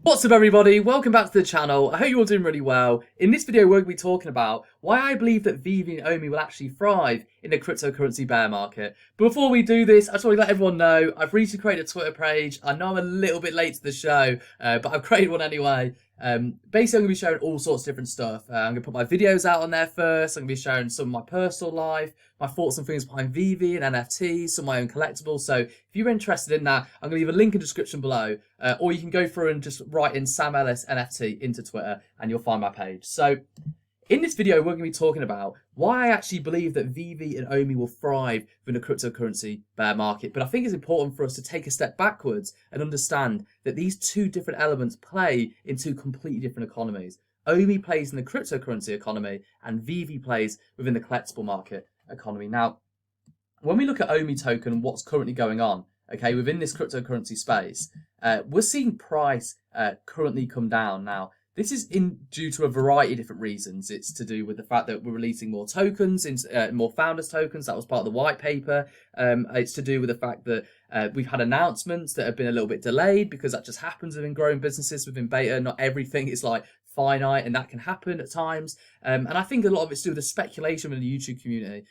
What's up everybody, welcome back to the channel. I hope you're all doing really well. In this video we're going to be talking about why I believe that VEVE and OMI will actually thrive in the cryptocurrency bear market. But before we do this, I just want to let everyone know I've recently created a Twitter page. I know I'm a little bit late to the show, but I've created one anyway. Basically I'm going to be sharing all sorts of different stuff. I'm going to put my videos out on there first. I'm going to be sharing some of my personal life, my thoughts and feelings behind VEVE and NFTs, some of my own collectibles. So if you're interested in that, I'm going to leave a link in the description below, or you can go through and just write in Sam Ellis NFT into Twitter and you'll find my page. So in this video, we're going to be talking about why I actually believe that VEVE and OMI will thrive in the cryptocurrency bear market. But I think it's important for us to take a step backwards and understand that these two different elements play in two completely different economies. OMI plays in the cryptocurrency economy and VEVE plays within the collectible market economy. Now, when we look at OMI token and what's currently going on, okay, within this cryptocurrency space, we're seeing price currently come down. Now, this is due to a variety of different reasons. It's to do with the fact that we're releasing more tokens, more founders tokens. That was part of the white paper. It's to do with the fact that we've had announcements that have been a little bit delayed because that just happens within growing businesses, within beta. Not everything is like finite, and that can happen at times. And I think a lot of it's due to the speculation in the YouTube community.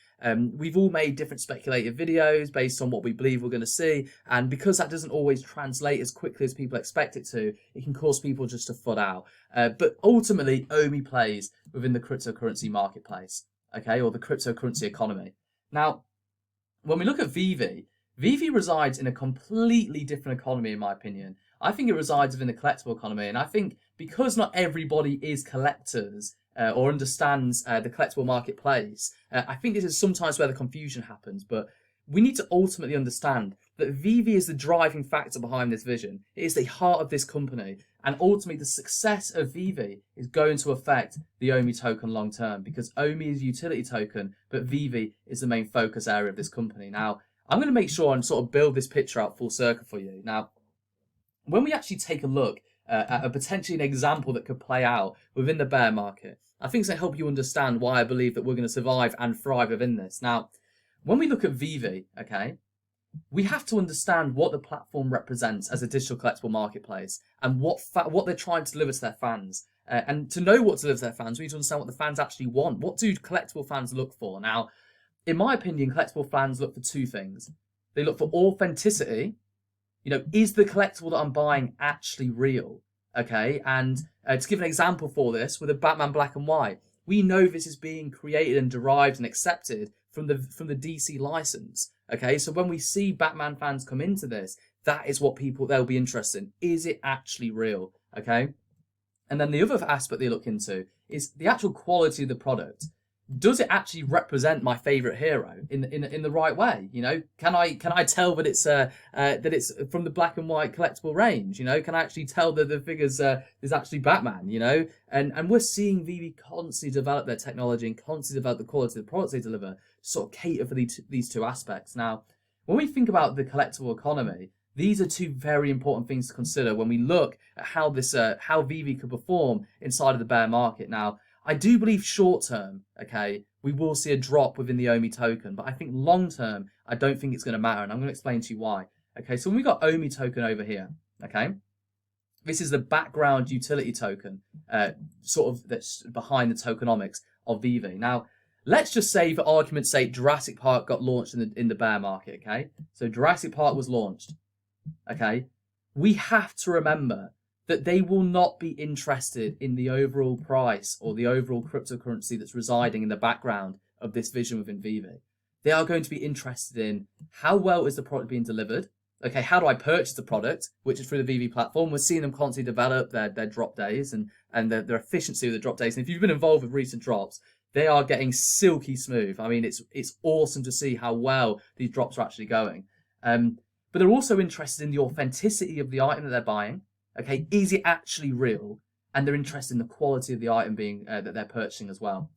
We've all made different speculative videos based on what we believe we're going to see, and because that doesn't always translate as quickly as people expect it to, it can cause people just to FUD out. But ultimately, OMI plays within the cryptocurrency marketplace, okay, or the cryptocurrency economy. Now, when we look at VEVE, VEVE resides in a completely different economy, in my opinion. I think it resides within the collectible economy, and I think because not everybody is collectors or understands the collectible marketplace, I think this is sometimes where the confusion happens. But we need to ultimately understand that VEVE is the driving factor behind this vision. It is the heart of this company, and ultimately the success of VEVE is going to affect the OMI token long term, because OMI is a utility token, but VEVE is the main focus area of this company. Now, I'm going to make sure and sort of build this picture out full circle for you. Now, when we actually take a look at a potentially an example that could play out within the bear market, I think it's going to help you understand why I believe that we're going to survive and thrive within this. Now, when we look at VEVE, okay, we have to understand what the platform represents as a digital collectible marketplace and what they're trying to deliver to their fans. And to know what to deliver to their fans, we need to understand what the fans actually want. What do collectible fans look for? Now, in my opinion, collectible fans look for two things. They look for authenticity. You know, is the collectible that I'm buying actually real? Okay, and to give an example for this, with a Batman Black and White, we know this is being created and derived and accepted from the DC license. Okay, so when we see Batman fans come into this, that is what they'll be interested in. Is it actually real? Okay, and then the other aspect they look into is the actual quality of the product. Does it actually represent my favorite hero in the right way? You know, can I tell that it's from the black and white collectible range? You know, can I actually tell that the figures is actually Batman? You know, and we're seeing VEVE constantly develop their technology and constantly develop the quality of the products they deliver to sort of cater for these two aspects. Now, when we think about the collectible economy, these are two very important things to consider when we look at how VEVE could perform inside of the bear market. Now, I do believe short term, okay, we will see a drop within the OMI token, but I think long term, I don't think it's going to matter, and I'm going to explain to you why. Okay, so when we got OMI token over here, okay, this is the background utility token, sort of that's behind the tokenomics of VEVE. Now, let's just say, for argument's sake, Jurassic Park got launched in the bear market, okay? So Jurassic Park was launched, okay? We have to remember that they will not be interested in the overall price or the overall cryptocurrency that's residing in the background of this vision within VEVE. They are going to be interested in how well is the product being delivered. Okay, how do I purchase the product, which is through the VEVE platform. We're seeing them constantly develop their drop days and their efficiency of the drop days. And if you've been involved with recent drops, they are getting silky smooth. I mean, it's awesome to see how well these drops are actually going. But they're also interested in the authenticity of the item that they're buying. Okay, is it actually real? And they're interested in the quality of the item being that they're purchasing as well.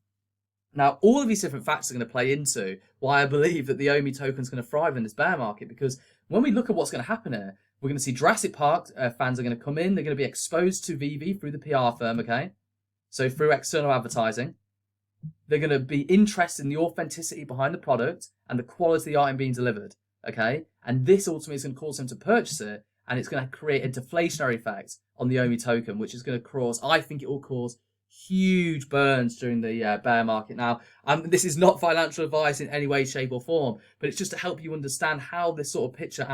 Now, all of these different factors are going to play into why I believe that the OMI token is going to thrive in this bear market. Because when we look at what's going to happen here, we're going to see Jurassic Park fans are going to come in. They're going to be exposed to VEVE through the PR firm, okay? So through external advertising. They're going to be interested in the authenticity behind the product and the quality of the item being delivered, okay? And this ultimately is going to cause them to purchase it. and it's going to create a deflationary effect on the OMI token, which is going to cause, I think it will cause huge burns during the bear market. Now, this is not financial advice in any way, shape or form, but it's just to help you understand how this sort of picture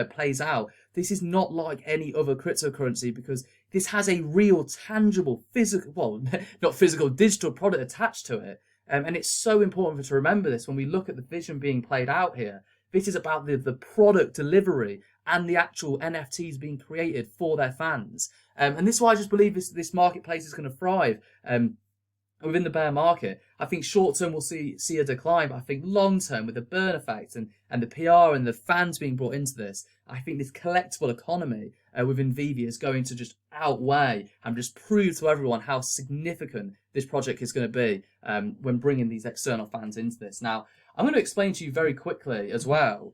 plays out. This is not like any other cryptocurrency because this has a real, tangible, physical, well, not physical, digital product attached to it. And it's so important to remember this when we look at the vision being played out here. This is about the product delivery and the actual NFTs being created for their fans. And this is why I just believe this marketplace is going to thrive within the bear market. I think short term we'll see a decline, but I think long term with the burn effect and the PR and the fans being brought into this, I think this collectible economy within VEVE is going to just outweigh and just prove to everyone how significant this project is going to be when bringing these external fans into this. Now, I'm going to explain to you very quickly as well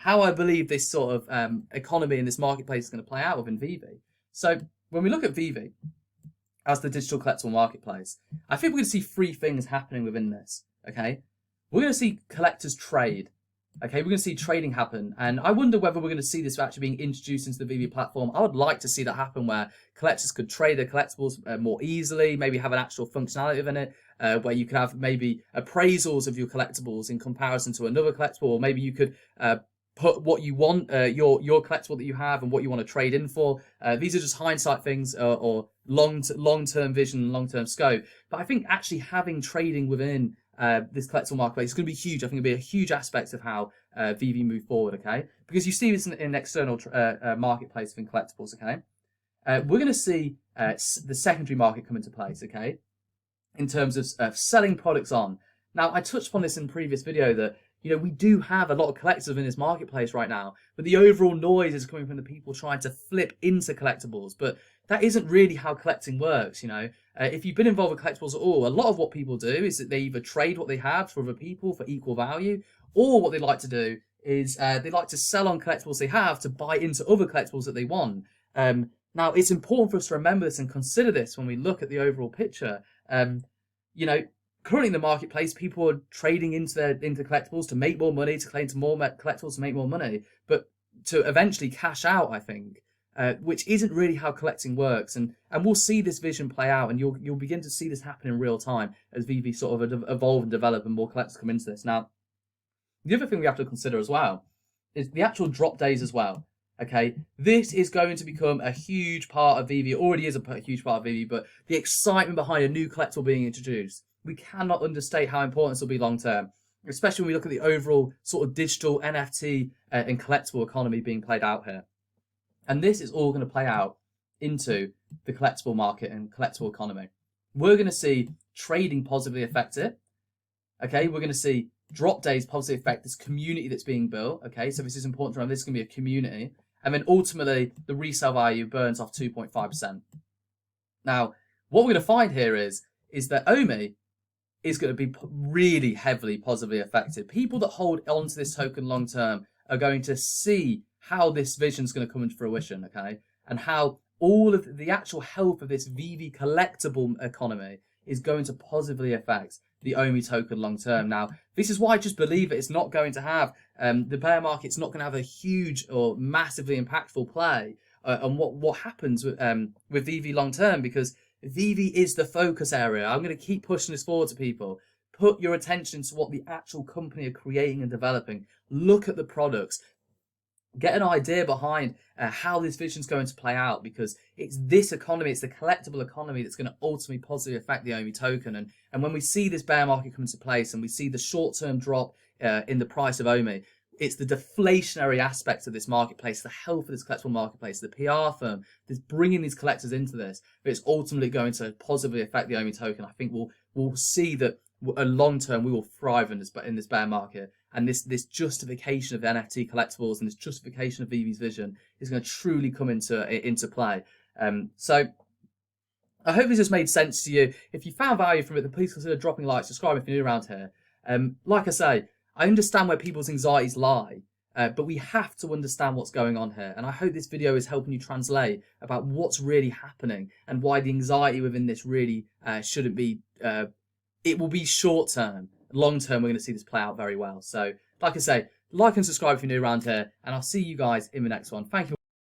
how I believe this sort of economy in this marketplace is going to play out within VEVE. So when we look at VEVE as the digital collectible marketplace, I think we're going to see three things happening within this, okay? We're going to see collectors trade, okay? We're going to see trading happen, and I wonder whether we're going to see this actually being introduced into the VEVE platform. I would like to see that happen where collectors could trade their collectibles more easily, maybe have an actual functionality within it, where you could have maybe appraisals of your collectibles in comparison to another collectible, or maybe you could put what you want, your collectible that you have and what you want to trade in for. These are just hindsight things or long-term vision, long-term scope. But I think actually having trading within this collectible marketplace is going to be huge. I think it'll be a huge aspect of how VEVE move forward, okay? Because you see this in an external marketplace in collectibles, okay? We're going to see the secondary market come into place, okay? In terms of selling products on. Now, I touched upon this in a previous video that we do have a lot of collectors in this marketplace right now, but the overall noise is coming from the people trying to flip into collectibles. But that isn't really how collecting works, If you've been involved with collectibles at all, a lot of what people do is that they either trade what they have for other people for equal value, or what they like to do is they like to sell on collectibles they have to buy into other collectibles that they want. Now, it's important for us to remember this and consider this when we look at the overall picture. Currently in the marketplace, people are trading into collectibles to make more money, to claim to more collectibles to make more money, but to eventually cash out, I think, which isn't really how collecting works. And we'll see this vision play out, and you'll begin to see this happen in real time as VEVE sort of evolve and develop and more collectors come into this. Now, the other thing we have to consider as well is the actual drop days as well. Okay, this is going to become a huge part of VEVE. It already is a huge part of VEVE, but the excitement behind a new collectible being introduced, we cannot understate how important this will be long term, especially when we look at the overall sort of digital NFT and collectible economy being played out here. And this is all going to play out into the collectible market and collectible economy. We're going to see trading positively affect it. Okay, we're going to see drop days positively affect this community that's being built. Okay, so this is important to remember. This is going to be a community. And then ultimately, the resale value burns off 2.5%. Now, what we're going to find here is that OMI is going to be really heavily positively affected. People that hold onto this token long term are going to see how this vision is going to come into fruition, okay? And how all of the actual health of this VEVE collectible economy is going to positively affect the OMI token long term. Now, this is why I just believe that it's not going to have, the bear market's not going to have a huge or massively impactful play on what happens with VEVE long term, because VEVE is the focus area. I'm going to keep pushing this forward to people. Put your attention to what the actual company are creating and developing. Look at the products. Get an idea behind how this vision is going to play out, because it's this economy, it's the collectible economy that's going to ultimately positively affect the OMI token. And when we see this bear market come into place and we see the short-term drop in the price of OMI, it's the deflationary aspect of this marketplace, the health of this collectible marketplace, the PR firm that's bringing these collectors into this, but it's ultimately going to positively affect the OMI token. I think we'll see that long term we will thrive in this bear market, and this justification of NFT collectibles and this justification of VEVE's vision is going to truly come into play. So I hope this has made sense to you. If you found value from it, then please consider dropping a like, subscribe if you're new around here. Like I say, I understand where people's anxieties lie, but we have to understand what's going on here. And I hope this video is helping you translate about what's really happening and why the anxiety within this really shouldn't be, it will be short term. Long term, we're going to see this play out very well. So, like I say, like and subscribe if you're new around here, and I'll see you guys in the next one. Thank you.